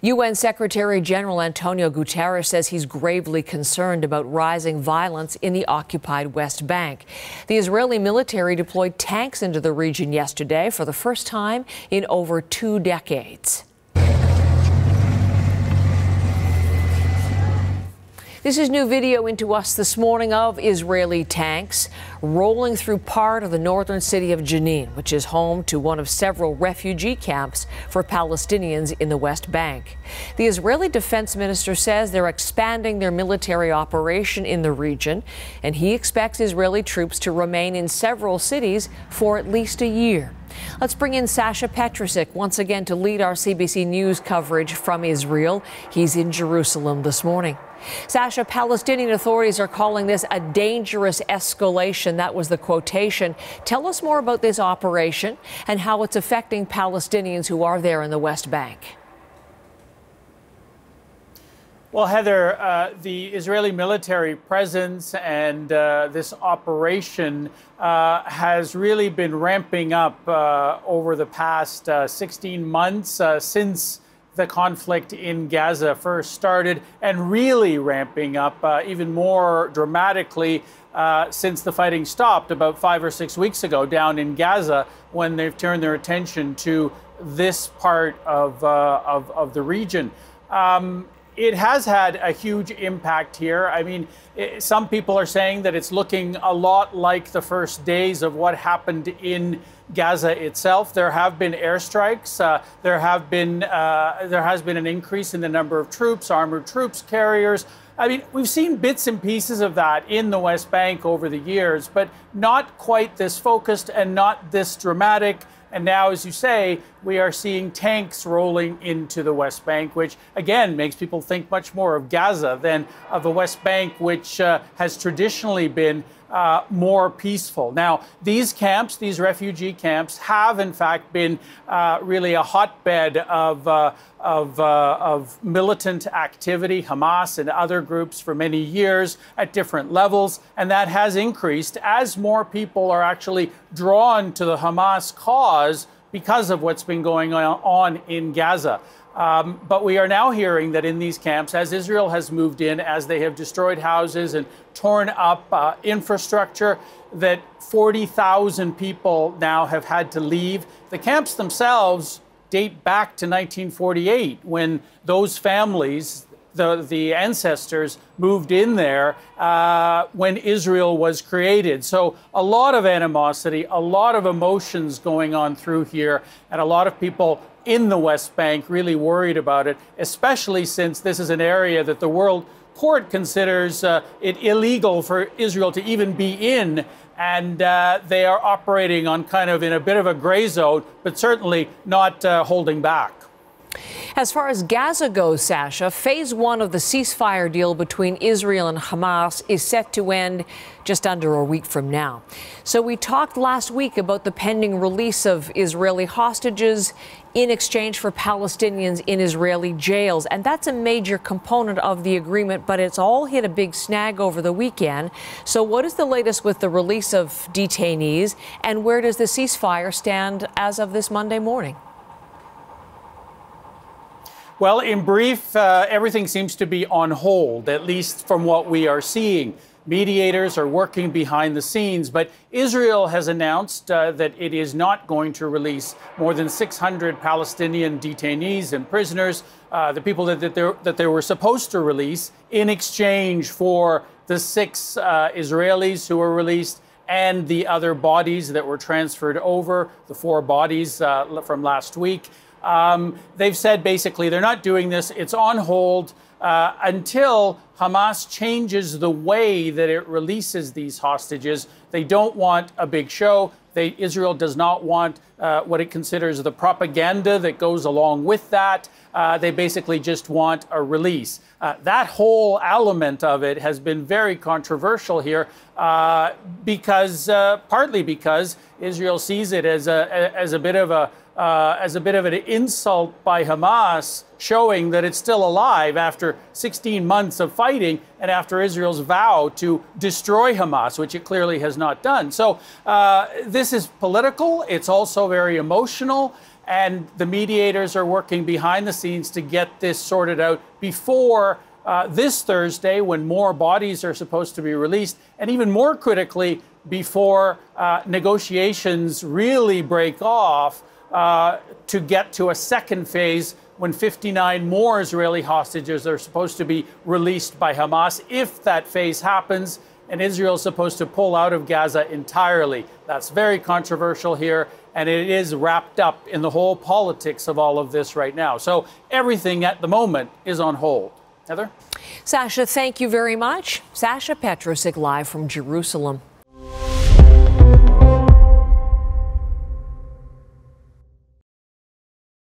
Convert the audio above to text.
UN Secretary General Antonio Guterres says he's gravely concerned about rising violence in the occupied West Bank. The Israeli military deployed tanks into the region yesterday for the first time in over 2 decades. This is new video into us this morning of Israeli tanks rolling through part of the northern city of Jenin, which is home to one of several refugee camps for Palestinians in the West Bank. The Israeli defense minister says they're expanding their military operation in the region, and he expects Israeli troops to remain in several cities for at least a year. Let's bring in Sasha Petrusik once again to lead our CBC News coverage from Israel. He's in Jerusalem this morning. Sasha, Palestinian authorities are calling this a dangerous escalation. That was the quotation. Tell us more about this operation and how it's affecting Palestinians who are there in the West Bank. Well, Heather, the Israeli military presence and this operation has really been ramping up over the past 16 months since the conflict in Gaza first started, and really ramping up even more dramatically since the fighting stopped about 5 or 6 weeks ago down in Gaza, when they've turned their attention to this part of the region. It has had a huge impact here. I mean, some people are saying that it's looking a lot like the first days of what happened in Gaza itself. There have been airstrikes. There has been an increase in the number of troops, armored troops carriers. I mean, we've seen bits and pieces of that in the West Bank over the years, but not quite this focused and not this dramatic. And now, as you say, we are seeing tanks rolling into the West Bank, which, again, makes people think much more of Gaza than of the West Bank, which has traditionally been more peaceful. Now, these camps, these refugee camps, have, in fact, been really a hotbed of militant activity, Hamas and other groups, for many years at different levels. And that has increased as more people are actually drawn to the Hamas cause because of what's been going on in Gaza. But we are now hearing that in these camps, as Israel has moved in, as they have destroyed houses and torn up infrastructure, that 40,000 people now have had to leave. The camps themselves date back to 1948, when those families, the ancestors, moved in there when Israel was created. So a lot of animosity, a lot of emotions going on through here, and a lot of people in the West Bank really worried about it, especially since this is an area that the World Court considers it illegal for Israel to even be in. And they are operating on kind of in a bit of a gray zone, but certainly not holding back. As far as Gaza goes, Sasha, phase 1 of the ceasefire deal between Israel and Hamas is set to end just under a week from now. So we talked last week about the pending release of Israeli hostages in exchange for Palestinians in Israeli jails. And that's a major component of the agreement, but it's all hit a big snag over the weekend. So what is the latest with the release of detainees, and where does the ceasefire stand as of this Monday morning? Well, in brief, everything seems to be on hold, at least from what we are seeing. Mediators are working behind the scenes, but Israel has announced that it is not going to release more than 600 Palestinian detainees and prisoners, the people that they were supposed to release, in exchange for the 6 Israelis who were released and the other bodies that were transferred over, the 4 bodies from last week. They've said basically they're not doing this. It's on hold until Hamas changes the way that it releases these hostages. They don't want a big show. Israel does not want what it considers the propaganda that goes along with that. They basically just want a release. That whole element of it has been very controversial here partly because Israel sees it as a bit of an insult by Hamas, showing that it's still alive after 16 months of fighting and after Israel's vow to destroy Hamas, which it clearly has not done. So this is political. It's also very emotional. and the mediators are working behind the scenes to get this sorted out before this Thursday, when more bodies are supposed to be released, and even more critically, before negotiations really break off to get to a second phase when 59 more Israeli hostages are supposed to be released by Hamas. If that phase happens, and Israel is supposed to pull out of Gaza entirely. That's very controversial here, and it is wrapped up in the whole politics of all of this right now. So everything at the moment is on hold. Heather? Sasha, thank you very much. Sasha Petrusik live from Jerusalem.